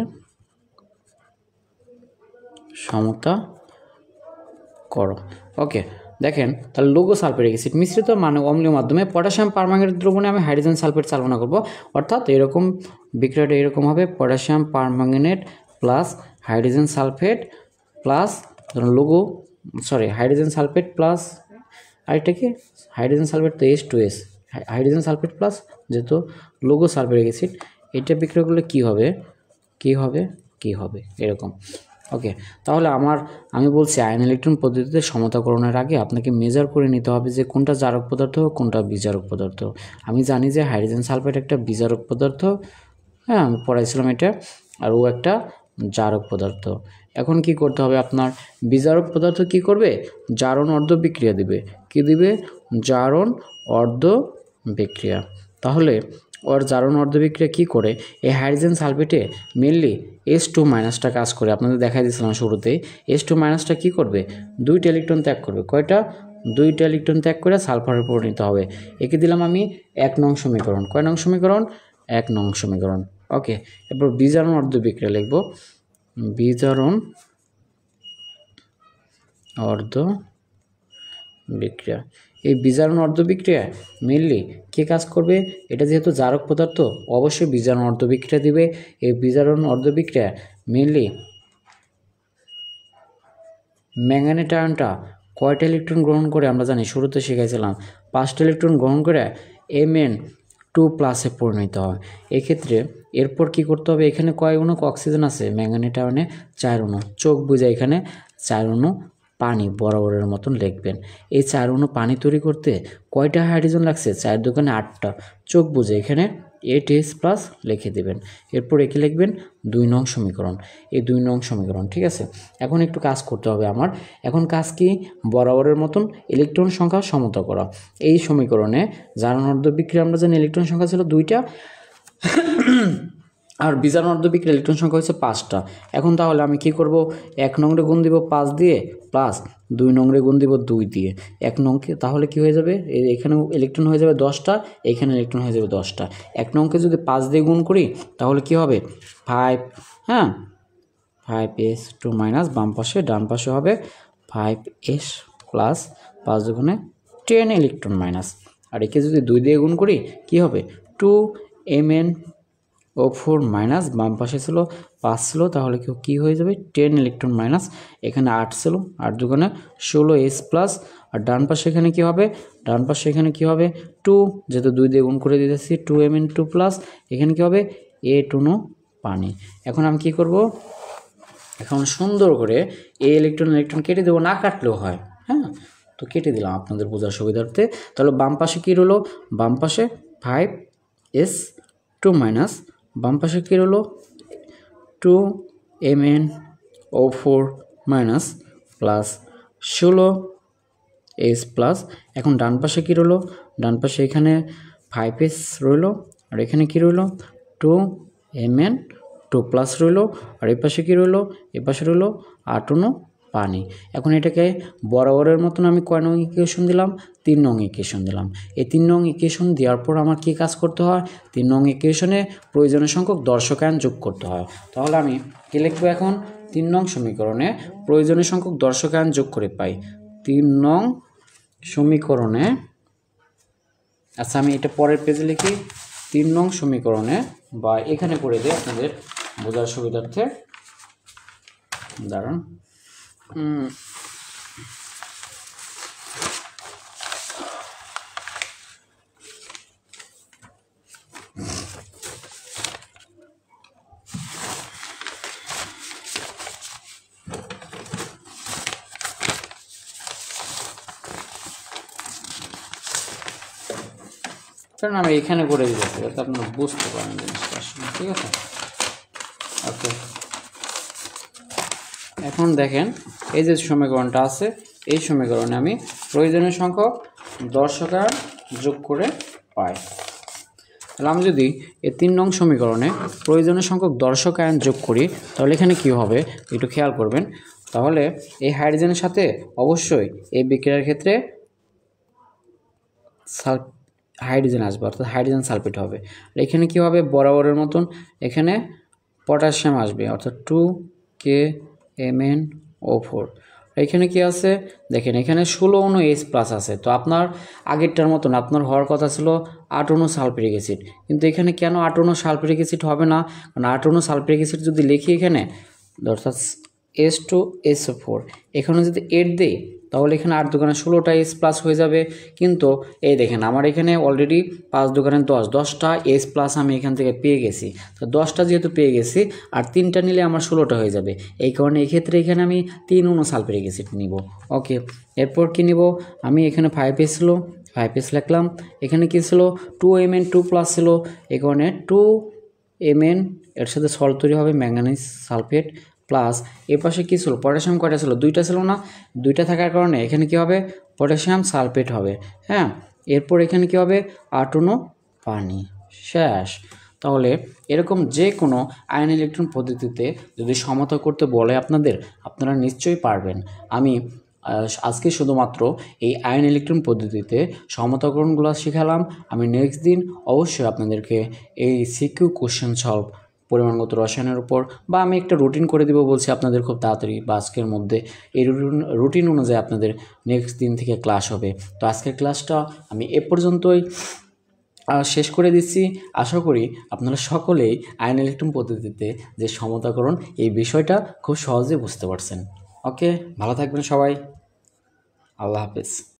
সমতা করো। ওকে, দেখেন তাহলে লৌহ সালফিউরিক অ্যাসিড মিশ্রিত মানে অম্লীয় মাধ্যমে পটাশিয়াম পারম্যাঙ্গানেট দ্রবণে আমি হাইড্রোজেন সালফেট চালনা করব, অর্থাৎ এরকম বিক্রিয়াটা এরকম হবে, potassium permanganate plus hydrogen sulphate plus hydrogen sulphate plus আরেকটা কি হাইড্রোজেন সালফেট তো H2S, হাইড্রোজেন সালফেট প্লাস যেহেতু লৌহ সালফিউরিক অ্যাসিড, এটা বিক্রিয়া করলে কি হবে এরকম। ওকে, তাহলে আমি বলছি আয়ন ইলেকট্রন পদ্ধতিতে সমতাকরণের আগে আপনাকে মেজার করে নিতে হবে যে কোনটা জারক পদার্থ কোনটা বিজারক পদার্থ। আমি জানি যে হাইড্রোজেন সালফেট একটা বিজারক পদার্থ, হ্যাঁ আমি পড়াইছিলাম এটা, আর ও একটা জারক পদার্থ। এখন কি করতে হবে, আপনার বিজারক পদার্থ কি করবে, জারণ অর্ধ বিক্রিয়া দিবে। কি দিবে, জারণ অর্ধ বিক্রিয়া। তাহলে ওর জারণ অর্ধ বিক্রিয়া কী করে, এই হাইড্রোজেন সালফেটে মেনলি H2- কাজ করে, আপনাদের দেখাই দিয়েছিলাম শুরুতেই। H2- কী করবে, 2টা ইলেকট্রন ত্যাগ করবে। কয়টা, 2টা ইলেকট্রন ত্যাগ করে সালফারে পরিণত হবে। একে দিলাম আমি 1 নং সমীকরণ। কয় নং সমীকরণ, 1 নং সমীকরণ। ওকে, এরপর বিজারণ অর্ধ বিক্রিয়া লিখব, বিজারণ অর্ধ বিক্রিয়া। এই বিজারণ অর্ধ বিক্রিয়ায় মেনলি কে কাজ করবে, এটা যেহেতু জারক পদার্থ অবশ্যই বিজারণ অর্ধ বিক্রিয়া দিবে। এই বিজারণ অর্ধ বিক্রিয়া মেনলি ম্যাঙ্গানেট আয়নটা কয়টা ইলেকট্রন গ্রহণ করে, আমরা জানি শুরুতে শিখাইছিলাম 5টা ইলেকট্রন গ্রহণ করে Mn2+ পরিণত হয়। এক্ষেত্রে এরপর কি করতে হবে, এখানে কয় অণু অক্সিজেন আছে, ম্যাঙ্গানেট আয়নে 4 অণু। চোখ বুঝে এখানে 4 অণু পানি বরাবরের মতন লিখবেন। এই 4 অণু পানি তৈরি করতে কয়টা হাইড্রোজেন লাগছে, 4 দোকানে 8টা। চোখ বুঝে এখানে 8H+ লিখে দেবেন। এরপর একে লিখবেন 2 নং সমীকরণ। এই 2 নং সমীকরণ, ঠিক আছে। এখন একটু কাজ করতে হবে আমার। এখন কাজ কি, বরাবরের মতন ইলেকট্রন সংখ্যা সমতা করা। এই সমীকরণে জারণ অর্ধ বিক্রিয়া আমরা জানি ইলেকট্রন সংখ্যা ছিল 2টা, আর বিজারণ অর্ধ বিক্রিয়া ইলেকট্রন সংখ্যা হচ্ছে 5টা। এখন তাহলে আমি কি করব, 1 নংরে গুণ দিব 5 দিয়ে, প্লাস 2 নংরে গুণ দিব 2 দিয়ে। 1 নংকে তাহলে কি হয়ে যাবে, এখানেও ইলেকট্রন হয়ে যাবে 10টা, এখানে ইলেকট্রন হয়ে যাবে 10টা। 1 নংকে যদি 5 দিয়ে গুণ করি তাহলে কি হবে 5, হ্যাঁ 5H2- বাম পাশে, ডান পাশে হবে 5S+। প্লাস 5 দুগুণে 10 ইলেকট্রন মাইনাস, আর একে যদি 2 দিয়ে গুণ করি কি হবে 2Mn O4 মাইনাস, বাম পাশে ছিল 5 ছিল, তাহলে কি হয়ে যাবে 10 ইলেকট্রন মাইনাস, এখানে 8 ছিল, 8 দুগুণে 16S প্লাস, আর ডান পাশে এখানে কি হবে, ডান পাশে এখানে কি হবে 2, যেহেতু 2 দিয়ে গুণ করে দিতেছি 2Mn2 প্লাস, এখানে কি হবে A2 পানি। এখন আমি কি করব, এখন সুন্দর করে এই ইলেকট্রন কেটে দেবো, না কাটলেও হয়, হ্যাঁ, তো কেটে দিলাম আপনাদের বোঝার সুবিধার্থে। তাহলে বাম পাশে কী রইলো, বাম পাশে 5S2 মাইনাস, বাম পাশে কী রইলো 2MnO4 minus plus 16S plus. এখন ডান পাশে কী রইলো, ডান পাশে এখানে 5S রইলো, আর এখানে কী রইলো 2Mn2 প্লাস রইলো, আর এই পাশে কী রইলো, এ পাশে রইলো 8 পানি। এখন এটাকে বরাবরের মতন আমি কয় নং ইকুয়েশন দিলাম, 3 নং ইকুয়েশন দিলাম। এই 3 নং ইকুয়েশন দেওয়ার পর আমার কী কাজ করতে হয়, 3 নং ইকুয়েশনে প্রয়োজনীয় সংখ্যক দর্শকায়ন যোগ করতে হয়। তাহলে আমি কী লিখবো, এখন 3 নং সমীকরণে প্রয়োজনীয় সংখ্যক দর্শকায়ন যোগ করে পাই 3 নং সমীকরণে, আচ্ছা আমি এটা পরের পেজে লিখি, 3 নং সমীকরণে, বা এখানে করে দিই আপনাদের বোঝার সুবিধার্থে, দাঁড়ান, কারণ আমি এখানে করে দিয়েছি যাতে আপনারা বুঝতে পারেন জিনিসটা আসলে, ঠিক আছে। ওকে, এখন দেখেন এই যে সমীকরণটা আছে, এই সমীকরণে আমি প্রয়োজনীয় সংখ্যক দর্শকায়ন যোগ করে পাই। তাহলে আমি যদি এই 3 নং সমীকরণে প্রয়োজনীয় সংখ্যক দর্শকায়ন যোগ করি, তাহলে এখানে কি হবে একটু খেয়াল করবেন। তাহলে এই হাইড্রোজেনের সাথে অবশ্যই এই বিক্রিয়ার ক্ষেত্রে হাইড্রোজেন আসবে, অর্থাৎ হাইড্রোজেন সালফেট হবে। আর এখানে কী হবে, বরাবরের মতন এখানে পটাশিয়াম আসবে, অর্থাৎ 2KMnO4। এখানে কি আছে দেখেন, এখানে 16 H প্লাস আছে, তো আপনার আগেরটার মতন আপনার হওয়ার কথা ছিল 8 সালফিউরিক অ্যাসিড, কিন্তু এখানে কেন 8 সালফিউরিক অ্যাসিড হবে না, কারণ 8 সালফিউরিক অ্যাসিড যদি লিখি এখানে, অর্থাৎ H2SO4, এখানে যদি 8 দিই তাহলে এখানে 8 দোকানে 16টা এস প্লাস হয়ে যাবে। কিন্তু এই দেখেন আমার এখানে অলরেডি 5 দোকানে 10টা এস প্লাস আমি এখান থেকে পেয়ে গেছি, তো 10টা যেহেতু পেয়ে গেছি আর 3টা নিলে আমার 16টা হয়ে যাবে। এই কারণে এক্ষেত্রে এখানে আমি 3 সালফিউরিক অ্যাসিড নিব। ওকে, এরপর কি নিব, আমি এখানে 5S ছিল, 5S লিখলাম, এখানে কি ছিল 2Mn2 প্লাস ছিল, এই কারণে 2Mn এর সাথে সল্ট তৈরি হবে ম্যাঙ্গানিজ সালফেট প্লাস, এর পাশে কী ছিল পটাশিয়াম, কয়টা ছিল 2টা ছিল না, 2টা থাকার কারণে এখানে কি হবে পটাশিয়াম সালফেট হবে, হ্যাঁ। এরপর এখানে কি হবে 8 পানি, শেষ। তাহলে এরকম যে কোনো আয়ন ইলেকট্রন পদ্ধতিতে যদি সমতা করতে বলে আপনারা নিশ্চয়ই পারবেন। আমি আজকে শুধুমাত্র এই আয়ন ইলেকট্রন পদ্ধতিতে সমতাকরণগুলো শিখালাম। আমি নেক্সট দিন অবশ্যই আপনাদেরকে এই সিকিউ কোশ্চেন সলভ পরিমাণগত রসায়নের উপর, বা আমি একটা রুটিন করে দেবো বলছি আপনাদের খুব তাড়াতাড়ি বা আজকের মধ্যে, এই রুটিন অনুযায়ী আপনাদের নেক্সট দিন থেকে ক্লাস হবে। তো আজকের ক্লাসটা আমি এ পর্যন্তই শেষ করে দিচ্ছি। আশা করি আপনারা সকলেই আয়ন ইলেকট্রন পদ্ধতিতে যে সমতাকরণ এই বিষয়টা খুব সহজে বুঝতে পারছেন। ওকে, ভালো থাকবেন সবাই, আল্লাহ হাফেজ।